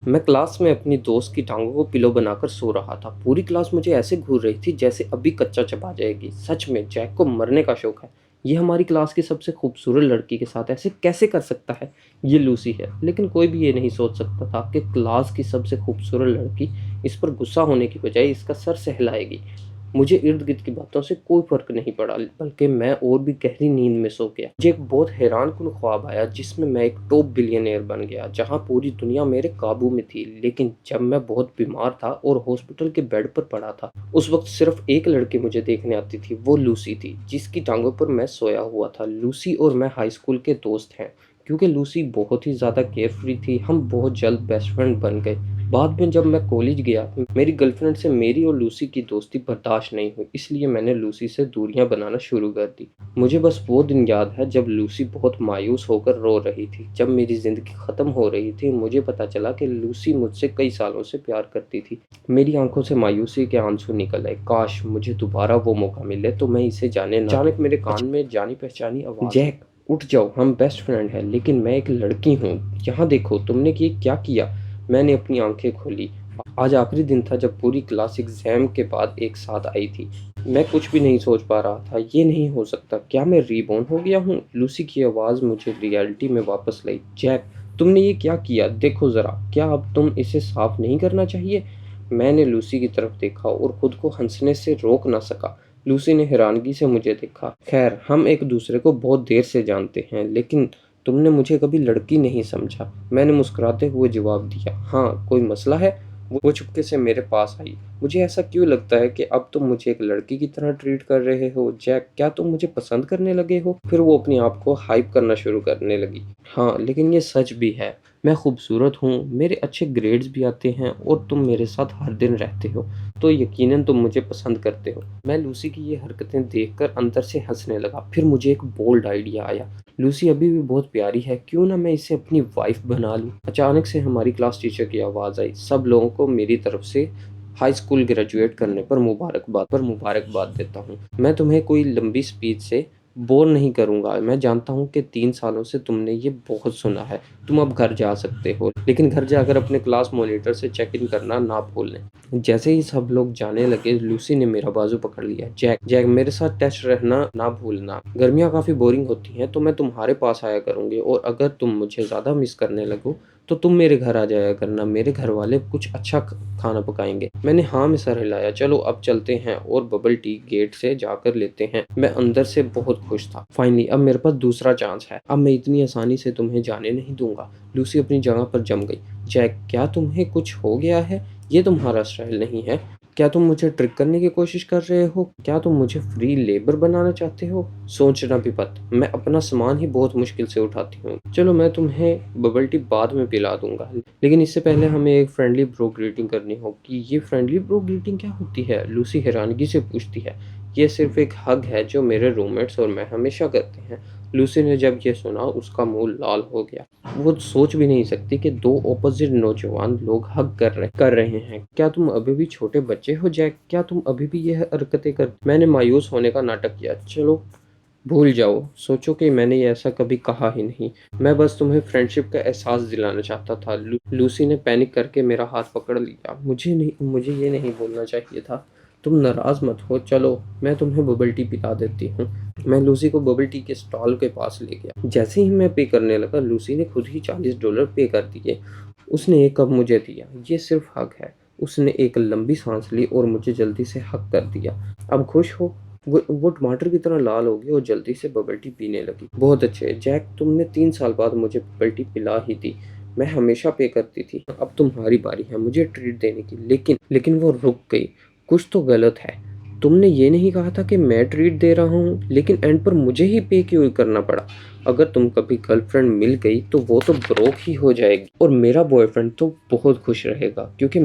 मैं क्लास में अपनी दोस्त की टांगों को पिलो बनाकर सो रहा था। पूरी क्लास मुझे ऐसे घूर रही थी जैसे अभी कच्चा चबा जाएगी। सच में जैक को मरने का शौक है। ये हमारी क्लास की सबसे खूबसूरत लड़की के साथ ऐसे कैसे कर सकता है? ये लूसी है। लेकिन कोई भी ये नहीं सोच सकता था कि क्लास की सबसे खूबसूरत लड़की इस पर गुस्सा होने की बजाय इसका सर सहलाएगी। मुझे इर्द-गिर्द की बातों से कोई फ़र्क नहीं पड़ा, बल्कि मैं और भी गहरी नींद में सो गया। मुझे एक बहुत हैरानकुन ख्वाब आया जिसमें मैं एक टॉप बिलियनेयर बन गया, जहाँ पूरी दुनिया मेरे काबू में थी। लेकिन जब मैं बहुत बीमार था और हॉस्पिटल के बेड पर पड़ा था, उस वक़्त सिर्फ़ एक लड़की मुझे देखने आती थी, वो लूसी थी, जिसकी टाँगों पर मैं सोया हुआ था। लूसी और मैं हाई स्कूल के दोस्त हैं। क्योंकि लूसी बहुत ही ज़्यादा केयरफ्री थी, हम बहुत जल्द बेस्ट फ्रेंड बन गए। बाद में जब मैं कॉलेज गया, मेरी गर्लफ्रेंड से मेरी और लूसी की दोस्ती बर्दाश्त नहीं हुई, इसलिए मैंने लूसी से दूरियां बनाना शुरू कर दी। मुझे बस वो दिन याद है जब लूसी बहुत मायूस होकर रो रही थी। जब मेरी ज़िंदगी ख़त्म हो रही थी, मुझे पता चला कि लूसी मुझसे कई सालों से प्यार करती थी। मेरी आंखों से मायूसी के आंसू निकल आए। काश मुझे दोबारा वो मौका मिले तो मैं इसे जाने ना। अचानक मेरे कान में जानी पहचानी आवाज़, जैक उठ जाओ, हम बेस्ट फ्रेंड हैं, लेकिन मैं एक लड़की हूँ। यहाँ देखो तुमने ये क्या किया। मैंने अपनी आंखें खोली। आज आखिरी दिन था जब पूरी क्लास एग्जाम के बाद एक साथ आई थी। मैं कुछ भी नहीं सोच पा रहा था। ये नहीं हो सकता। क्या मैं रीबॉर्न हो गया हूँ? लूसी की आवाज़ मुझे रियलिटी में वापस लाई। जैक, तुमने ये क्या किया? देखो ज़रा, क्या अब तुम इसे साफ नहीं करना चाहिए? मैंने लूसी की तरफ देखा और खुद को हंसने से रोक ना सका। लूसी ने हैरानगी से मुझे देखा। खैर, हम एक दूसरे को बहुत देर से जानते हैं, लेकिन तुमने मुझे कभी लड़की नहीं समझा। मैंने मुस्कुराते हुए जवाब दिया। हाँ, कोई मसला है? वो चुपके से मेरे पास आई। मुझे ऐसा क्यों लगता है कि अब तुम मुझे एक लड़की की तरह ट्रीट कर रहे हो? जैक, क्या तुम मुझे पसंद करने लगे हो? फिर वो अपने आप को हाइप करना शुरू करने लगी। हाँ, लेकिन ये सच भी है। मैं खूबसूरत हूँ, मेरे अच्छे ग्रेड्स भी आते हैं और तुम मेरे साथ हर दिन रहते हो, तो यकीनन तुम मुझे पसंद करते हो। मैं लूसी की ये हरकतें देखकर अंदर से हंसने लगा। फिर मुझे एक बोल्ड आइडिया आया। लूसी अभी भी बहुत प्यारी है, क्यों ना मैं इसे अपनी वाइफ बना लूं। अचानक से हमारी क्लास टीचर की आवाज़ आई। सब लोगों को मेरी तरफ से हाई स्कूल ग्रेजुएट करने पर मुबारकबाद देता हूँ। मैं तुम्हें कोई लंबी स्पीच से बोर नहीं करूंगा। मैं जानता हूँ कि 3 सालों से तुमने ये बहुत सुना है। तुम अब घर जा सकते हो, लेकिन घर जाकर अपने क्लास मॉनिटर से चेक इन करना ना भूलें। जैसे ही सब लोग जाने लगे, लूसी ने मेरा बाजू पकड़ लिया। जैक, मेरे साथ टेस्ट रहना ना भूलना। गर्मियाँ काफ़ी बोरिंग होती हैं, तो मैं तुम्हारे पास आया करूँगी, और अगर तुम मुझे ज़्यादा मिस करने लगो तो तुम मेरे घर आ जाया करना। मेरे घर वाले कुछ अच्छा खाना पकाएंगे। मैंने हाँ में सर हिलाया। चलो अब चलते हैं और बबल टी गेट से जाकर लेते हैं। मैं अंदर से बहुत खुश था। फाइनली अब मेरे पास दूसरा चांस है। अब मैं इतनी आसानी से तुम्हें जाने नहीं दूंगा। लूसी अपनी जगह पर जम गई। जैक, क्या तुम्हें कुछ हो गया है? ये तुम्हारा स्टाइल नहीं है। क्या तुम मुझे ट्रिक करने की कोशिश कर रहे हो? क्या तुम मुझे फ्री लेबर बनाना चाहते हो? सोचना भी मत, मैं अपना सामान ही बहुत मुश्किल से उठाती हूँ। चलो मैं तुम्हें बबल टी बाद में पिला दूंगा, लेकिन इससे पहले हमें एक फ्रेंडली ब्रो ग्रीटिंग करनी होगी। ये फ्रेंडली ब्रो ग्रीटिंग क्या होती है? लूसी हैरानगी से पूछती है। ये सिर्फ एक हग है जो मेरे रूममेट्स और मैं हमेशा करते हैं। लूसी ने जब ये सुना, उसका मुंह लाल हो गया। वो सोच भी नहीं सकती कि दो ऑपोजिट नौजवान लोग हग कर रहे हैं। क्या तुम अभी भी छोटे बच्चे हो जैक? क्या तुम अभी भी यह हरकतें कर? मैंने मायूस होने का नाटक किया। चलो भूल जाओ, सोचो कि मैंने ये ऐसा कभी कहा ही नहीं। मैं बस तुम्हें फ्रेंडशिप का एहसास दिलाना चाहता था। लूसी ने पैनिक करके मेरा हाथ पकड़ लिया। मुझे ये नहीं बोलना चाहिए था। तुम नाराज मत हो, चलो मैं तुम्हें बबल टी पिला देती हूँ। मैं लूसी को बबल टी के स्टॉल के पास ले गया। जैसे ही मैं पे करने लगा, लूसी ने खुद ही $40 पे कर दिए। उसने एक कप मुझे दिया। ये सिर्फ हक है। उसने एक लंबी सांस ली और मुझे जल्दी से हक कर दिया। अब खुश हो? वो टमाटर की तरह लाल हो गई और जल्दी से बबल टी पीने लगी। बहुत अच्छे जैक, तुमने 3 साल बाद मुझे बबल टी पिला ही दी। मैं हमेशा पे करती थी। अब तुम्हारी बारी है मुझे ट्रीट देने की। लेकिन वो रुक गई। कुछ तो गलत है। तुमने ये नहीं कहा था कि मैं ट्रीट दे रहा हूँ, लेकिन एंड पर मुझे ही पे क्यों करना पड़ा? अगर तुम कभी गर्लफ्रेंड मिल गई तो वो तो ब्रोक ही हो जाएगी, और मेरा बॉयफ्रेंड तो बहुत खुश रहेगा, क्योंकि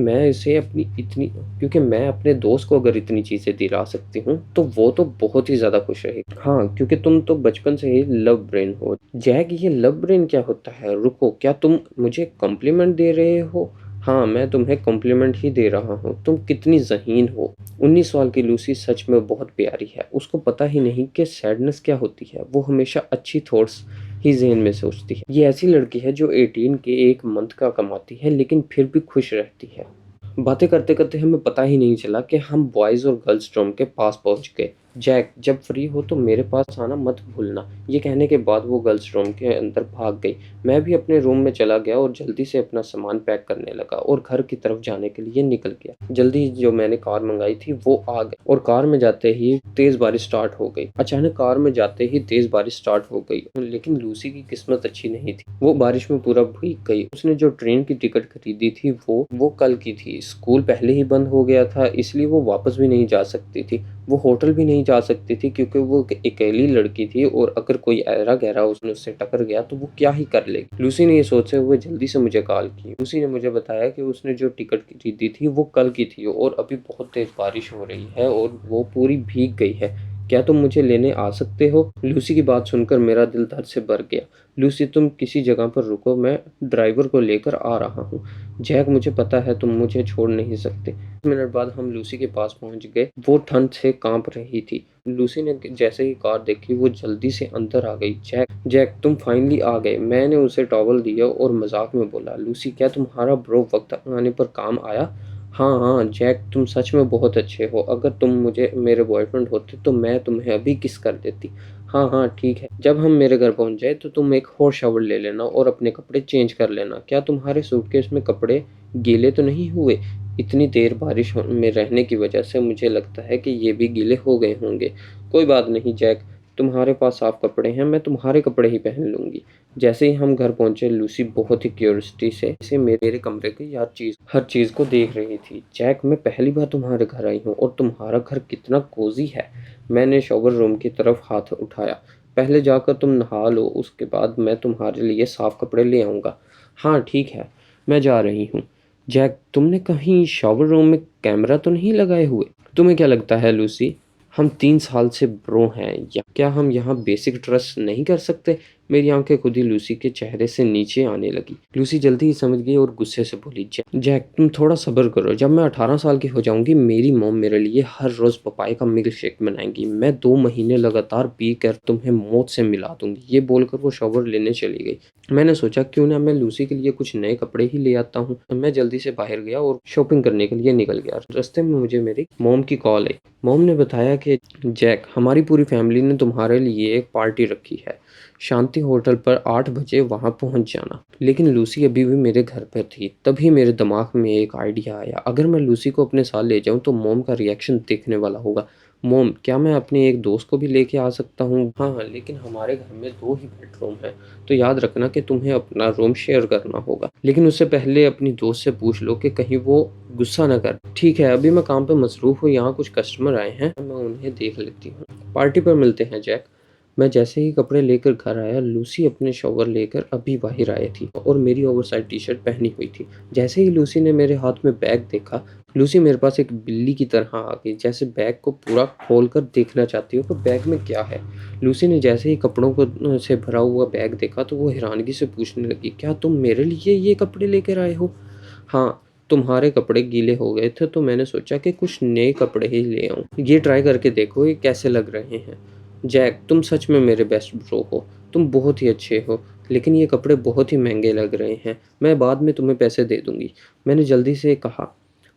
मैं अपने दोस्त को अगर इतनी चीजें दिला सकती हूँ तो वो तो बहुत ही ज्यादा खुश रहेगा। हाँ, क्योंकि तुम तो बचपन से ही लव ब्रेन हो। जैक, ये लव ब्रेन क्या होता है? रुको, क्या तुम मुझे कॉम्प्लीमेंट दे रहे हो? हाँ, मैं तुम्हें कॉम्प्लीमेंट ही दे रहा हूँ। तुम कितनी ज़हीन हो। 19 साल की लूसी सच में बहुत प्यारी है। उसको पता ही नहीं कि सैडनेस क्या होती है। वो हमेशा अच्छी थॉट्स ही ज़हन में सोचती है। ये ऐसी लड़की है जो 18 के 1 मंथ का कमाती है लेकिन फिर भी खुश रहती है। बातें करते-करते हमें पता ही नहीं चला कि हम बॉयज़ और गर्ल्स रूम के पास पहुँच गए। जैक, जब फ्री हो तो मेरे पास आना मत भूलना। ये कहने के बाद वो गर्ल्स रूम के अंदर भाग गई। मैं भी अपने रूम में चला गया और जल्दी से अपना सामान पैक करने लगा और घर की तरफ जाने के लिए निकल गया। जल्दी ही जो मैंने कार मंगाई थी वो आ गई और कार में जाते ही तेज़ बारिश स्टार्ट हो गई। अचानक कार में जाते ही तेज़ बारिश स्टार्ट हो गई, लेकिन लूसी की किस्मत अच्छी नहीं थी। वो बारिश में पूरा भीग गई। उसने जो ट्रेन की टिकट खरीदी थी वो कल की थी। स्कूल पहले ही बंद हो गया था, इसलिए वो वापस भी नहीं जा सकती थी। वो होटल भी नहीं जा सकती थी क्योंकि वो अकेली लड़की थी और अगर कोई ऐरा गहरा उससे टकर गया तो वो क्या ही कर लेगी। लूसी ने ये सोचते हुए जल्दी से मुझे कॉल की। लूसी ने मुझे बताया कि उसने जो टिकट खरीदी थी वो कल की थी और अभी बहुत तेज बारिश हो रही है और वो पूरी भीग गई है। क्या तुम मुझे लेने आ सकते हो? लूसी की बात सुनकर मेरा दिल दर्द से भर गया। लूसी, तुम किसी जगह पर रुको, मैं ड्राइवर को लेकर आ रहा हूँ। जैक, मुझे पता है तुम मुझे छोड़ नहीं सकते। मिनट बाद हम लूसी के पास पहुंच गए। वो ठंड से कांप रही थी। लूसी ने जैसे ही कार देखी वो जल्दी से अंदर आ गई। जैक, तुम फाइनली आ गए। मैंने उसे टॉवल दिया और मजाक में बोला, लूसी, क्या तुम्हारा ब्रो वक्त आने पर काम आया? हाँ हाँ जैक, तुम सच में बहुत अच्छे हो। अगर तुम मुझे मेरे बॉयफ्रेंड होते तो मैं तुम्हें अभी किस कर देती। हाँ हाँ ठीक है, जब हम मेरे घर पहुंच जाए तो तुम एक और शावर ले लेना और अपने कपड़े चेंज कर लेना। क्या तुम्हारे सूटकेस में कपड़े गीले तो नहीं हुए? इतनी देर बारिश में रहने की वजह से मुझे लगता है कि ये भी गीले हो गए होंगे। कोई बात नहीं जैक, तुम्हारे पास साफ कपड़े हैं, मैं तुम्हारे कपड़े ही पहन लूंगी। जैसे ही हम घर पहुंचे लूसी बहुत ही क्यूरियोसिटी से मेरे कमरे की हर चीज को देख रही थी। जैक, मैं पहली बार तुम्हारे घर आई हूँ और तुम्हारा घर कितना कोजी है। मैंने शॉवर रूम की तरफ हाथ उठाया। पहले जाकर तुम नहा लो, उसके बाद मैं तुम्हारे लिए साफ कपड़े ले आऊंगा। हाँ ठीक है, मैं जा रही हूँ। जैक, तुमने कहीं शॉवर रूम में कैमरा तो नहीं लगाए हुए? तुम्हें क्या लगता है लूसी, हम 3 साल से ब्रो हैं, या क्या हम यहाँ बेसिक ट्रस्ट नहीं कर सकते? मेरी आंखें खुद ही लूसी के चेहरे से नीचे आने लगी। लूसी जल्दी ही समझ गई और गुस्से से बोली, जैक तुम थोड़ा सब्र करो। जब मैं 18 साल की हो जाऊंगी मेरी मॉम मेरे लिए हर रोज पपाए का मिल्क शेक बनाएंगी। मैं 2 महीने लगातार पी कर तुम्हें मौत से मिला दूंगी। ये बोलकर वो शॉवर लेने चली गई। मैंने सोचा क्यों ना मैं लूसी के लिए कुछ नए कपड़े ही ले आता हूँ। मैं जल्दी से बाहर गया और शॉपिंग करने के लिए निकल गया। रास्ते में मुझे मेरी मॉम की कॉल आई। मॉम ने बताया कि जैक, हमारी पूरी फैमिली ने तुम्हारे लिए एक पार्टी रखी है। शांति होटल पर 8 बजे वहां पहुंच जाना। लेकिन लूसी अभी भी मेरे घर पर थी। तभी मेरे दिमाग में एक आइडिया आया। अगर मैं लूसी को अपने साथ ले जाऊं तो मॉम का रिएक्शन देखने वाला होगा। मॉम, क्या मैं अपने एक दोस्त को भी लेके आ सकता हूँ? हाँ हाँ, लेकिन हमारे घर में 2 ही बेडरूम है, तो याद रखना कि तुम्हें अपना रूम शेयर करना होगा। लेकिन उससे पहले अपनी दोस्त से पूछ लो कि कहीं वो गुस्सा न कर। ठीक है, अभी मैं काम पे मसरूफ हूँ, यहाँ कुछ कस्टमर आए हैं, मैं उन्हें देख लेती हूँ। पार्टी पर मिलते हैं जैक। मैं जैसे ही कपड़े लेकर घर आया लूसी अपने शॉवर लेकर अभी बाहर आई थी और मेरी ओवरसाइज टी शर्ट पहनी हुई थी। जैसे ही लूसी ने मेरे हाथ में बैग देखा, लूसी मेरे पास एक बिल्ली की तरह आ गई, जैसे बैग को पूरा खोल कर देखना चाहती हो कि बैग में क्या है। लूसी ने जैसे ही कपड़ों को से भरा हुआ बैग देखा तो वो हैरानगी से पूछने लगी, क्या तुम मेरे लिए ये कपड़े लेकर आए हो? हाँ, तुम्हारे कपड़े गीले हो गए थे तो मैंने सोचा कि कुछ नए कपड़े ही ले आऊं। ये ट्राई करके देखो, ये कैसे लग रहे हैं। जैक, तुम सच में मेरे बेस्ट ब्रो हो। तुम बहुत ही अच्छे हो, लेकिन ये कपड़े बहुत ही महंगे लग रहे हैं। मैं बाद में तुम्हें पैसे दे दूंगी। मैंने जल्दी से कहा,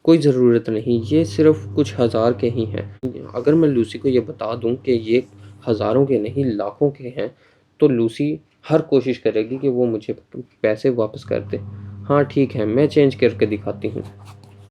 कोई ज़रूरत नहीं, ये सिर्फ कुछ हज़ार के ही हैं। अगर मैं लूसी को ये बता दूं कि ये हज़ारों के नहीं लाखों के हैं तो लूसी हर कोशिश करेगी कि वो मुझे पैसे वापस कर दे। हाँ ठीक है, मैं चेंज करके दिखाती हूँ।